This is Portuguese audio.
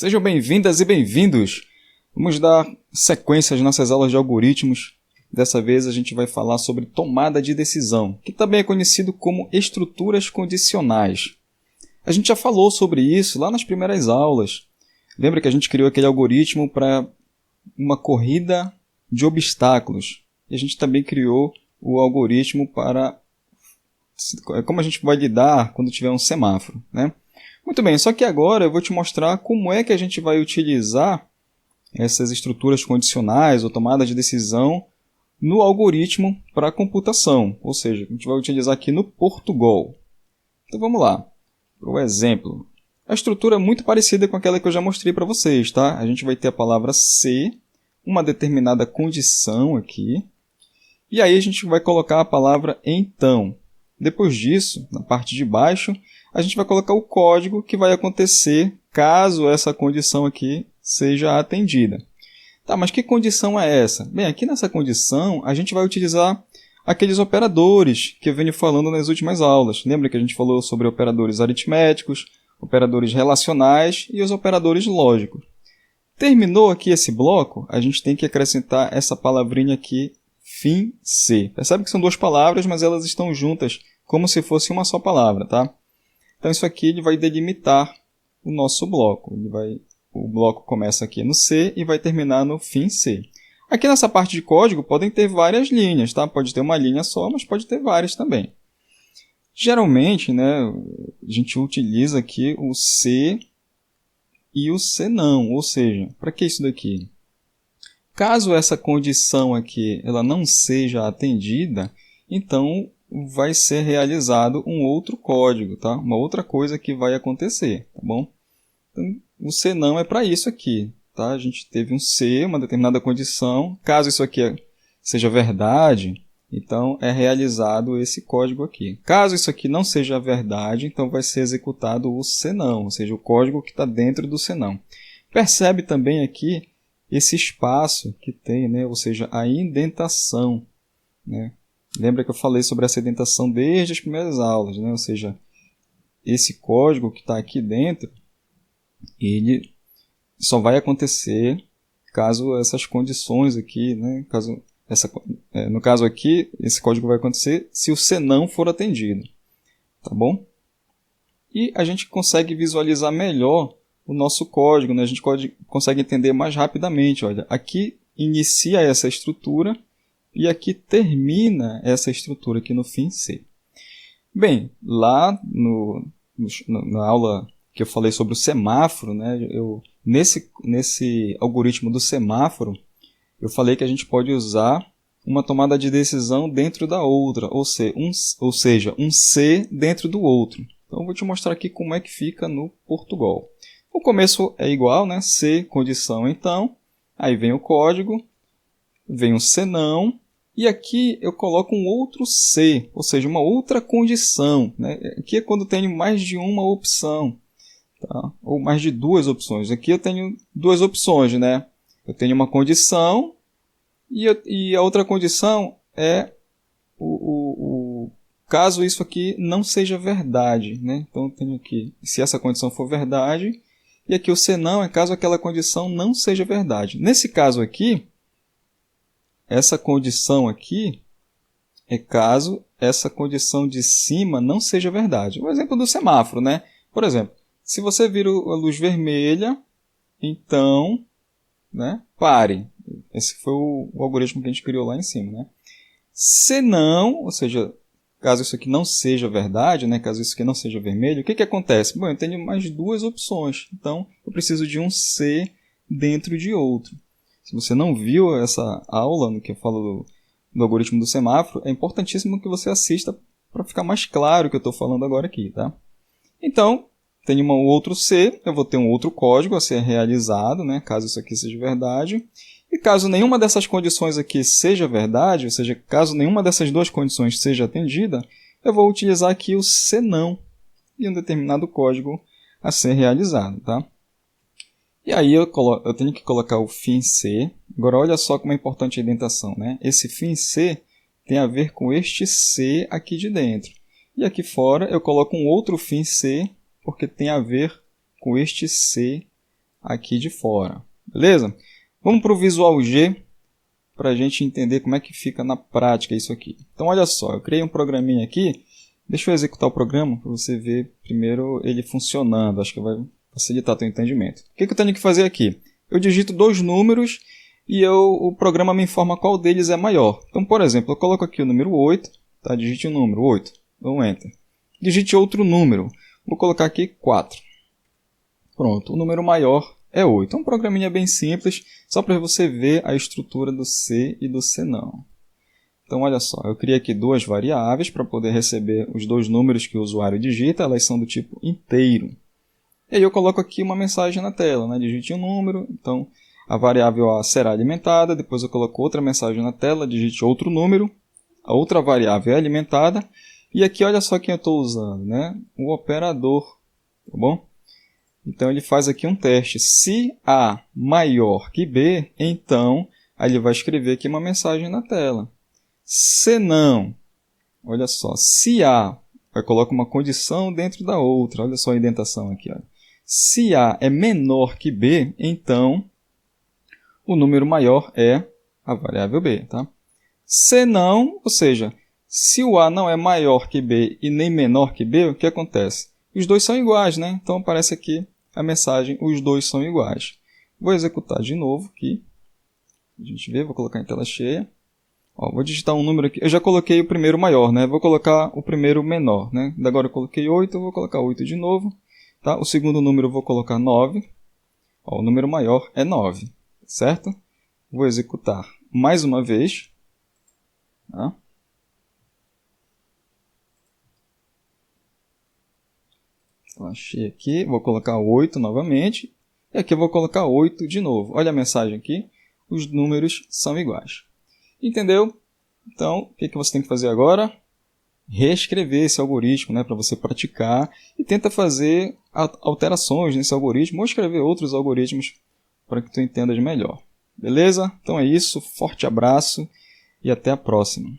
Sejam bem-vindas e bem-vindos! Vamos dar sequência às nossas aulas de algoritmos. Dessa vez a gente vai falar sobre tomada de decisão, que também é conhecido como estruturas condicionais. A gente já falou sobre isso lá nas primeiras aulas. Lembra que a gente criou aquele algoritmo para uma corrida de obstáculos. E a gente também criou o algoritmo para como a gente vai lidar quando tiver um semáforo, né? Muito bem, só que agora eu vou te mostrar como é que a gente vai utilizar essas estruturas condicionais ou tomada de decisão no algoritmo para a computação. Ou seja, a gente vai utilizar aqui no Portugal. Então vamos lá, para o exemplo. A estrutura é muito parecida com aquela que eu já mostrei para vocês, tá? A gente vai ter a palavra se, uma determinada condição aqui, e aí a gente vai colocar a palavra então. Depois disso, na parte de baixo, a gente vai colocar o código que vai acontecer caso essa condição aqui seja atendida. Tá, mas que condição é essa? Bem, aqui nessa condição, a gente vai utilizar aqueles operadores que eu venho falando nas últimas aulas. Lembra que a gente falou sobre operadores aritméticos, operadores relacionais e os operadores lógicos. Terminou aqui esse bloco, a gente tem que acrescentar essa palavrinha aqui, fim C. Percebe que são duas palavras, mas elas estão juntas como se fosse uma só palavra, tá? Então isso aqui ele vai delimitar o nosso bloco. O bloco começa aqui no C e vai terminar no fim C. Aqui nessa parte de código podem ter várias linhas, tá? Pode ter uma linha só, mas pode ter várias também. Geralmente, né, a gente utiliza aqui o C e o C não, ou seja, para que isso daqui? Caso essa condição aqui ela não seja atendida, então vai ser realizado um outro código, tá? Uma outra coisa que vai acontecer, tá bom? Então, o C não é para isso aqui, tá? A gente teve um C, uma determinada condição. Caso isso aqui seja verdade, então é realizado esse código aqui. Caso isso aqui não seja verdade, então vai ser executado o C não, ou seja, o código que está dentro do C não. Percebe também aqui esse espaço que tem, né? Ou seja, a indentação, né? Lembra que eu falei sobre essa indentação desde as primeiras aulas, né? Ou seja, esse código que está aqui dentro, ele só vai acontecer caso essas condições aqui, né? No caso aqui, esse código vai acontecer se o C não for atendido, tá bom? E a gente consegue visualizar melhor o nosso código, né? A gente consegue entender mais rapidamente. Olha, aqui inicia essa estrutura e aqui termina essa estrutura aqui no fim C. Bem, lá na aula que eu falei sobre o semáforo, né, nesse algoritmo do semáforo, eu falei que a gente pode usar uma tomada de decisão dentro da outra, ou seja, um C dentro do outro. Então, eu vou te mostrar aqui como é que fica no Portugal. O começo é igual, né? C, condição, então. Aí vem o código, vem o C não, e aqui eu coloco um outro C, ou seja, uma outra condição, né? Aqui é quando tenho mais de uma opção, tá? Ou mais de duas opções. Aqui eu tenho duas opções, né? Eu tenho uma condição e a outra condição é caso isso aqui não seja verdade, né? Então eu tenho aqui, se essa condição for verdade, e aqui o C não é caso aquela condição não seja verdade. Nesse caso aqui, essa condição aqui é caso essa condição de cima não seja verdade. O exemplo do semáforo, né? Por exemplo, se você vir a luz vermelha, então, né, pare. Esse foi o algoritmo que a gente criou lá em cima, né? Se não, ou seja, caso isso aqui não seja verdade, né, caso isso aqui não seja vermelho, o que, que acontece? Bom, eu tenho mais duas opções, então eu preciso de um C dentro de outro. Se você não viu essa aula no que eu falo do algoritmo do semáforo, é importantíssimo que você assista para ficar mais claro o que eu estou falando agora aqui, tá? Então, tenho um outro C, eu vou ter um outro código a ser realizado, né, caso isso aqui seja verdade. E caso nenhuma dessas condições aqui seja verdade, ou seja, caso nenhuma dessas duas condições seja atendida, eu vou utilizar aqui o C não e um determinado código a ser realizado, tá? E aí eu tenho que colocar o fim C. Agora olha só como é importante a indentação, né? Esse fim C tem a ver com este C aqui de dentro. E aqui fora eu coloco um outro fim C, porque tem a ver com este C aqui de fora. Beleza? Vamos para o Visual G para a gente entender como é que fica na prática isso aqui. Então, olha só, eu criei um programinha aqui. Deixa eu executar o programa para você ver primeiro ele funcionando. Acho que vai facilitar teu entendimento. O que eu tenho que fazer aqui? Eu digito 2 números e o programa me informa qual deles é maior. Então, por exemplo, eu coloco aqui o número 8. Tá? Digite o número 8. Dou um Enter. Digite outro número. Vou colocar aqui 4. Pronto, o número maior é 8. É um programinha bem simples, só para você ver a estrutura do C e do C não. Então, olha só, eu criei aqui 2 variáveis para poder receber os 2 números que o usuário digita, elas são do tipo inteiro. E aí eu coloco aqui uma mensagem na tela, né? Digite um número, então a variável A será alimentada, depois eu coloco outra mensagem na tela, digite outro número, a outra variável é alimentada, e aqui olha só quem eu estou usando, né? O operador, tá bom? Então ele faz aqui um teste. Se A maior que B, então aí ele vai escrever aqui uma mensagem na tela. Se não, olha só, se A, vai colocar uma condição dentro da outra, olha só a indentação aqui. Olha. Se A é menor que B, então o número maior é a variável B. Tá? Se não, ou seja, se o A não é maior que B e nem menor que B, o que acontece? Os dois são iguais, né? Então aparece aqui a mensagem, os dois são iguais. Vou executar de novo aqui. A gente vê, vou colocar em tela cheia. Ó, vou digitar um número aqui. Eu já coloquei o primeiro maior, né? Vou colocar o primeiro menor, né? Agora eu coloquei 8, eu vou colocar 8 de novo. Tá? O segundo número eu vou colocar 9. Ó, o número maior é 9, certo? Vou executar mais uma vez. Tá? Então, achei aqui, vou colocar 8 novamente. E aqui eu vou colocar 8 de novo. Olha a mensagem aqui. Os números são iguais. Entendeu? Então, o que você tem que fazer agora? Reescrever esse algoritmo, né, para você praticar e tenta fazer alterações nesse algoritmo ou escrever outros algoritmos para que tu entendas melhor. Beleza? Então é isso. Forte abraço e até a próxima.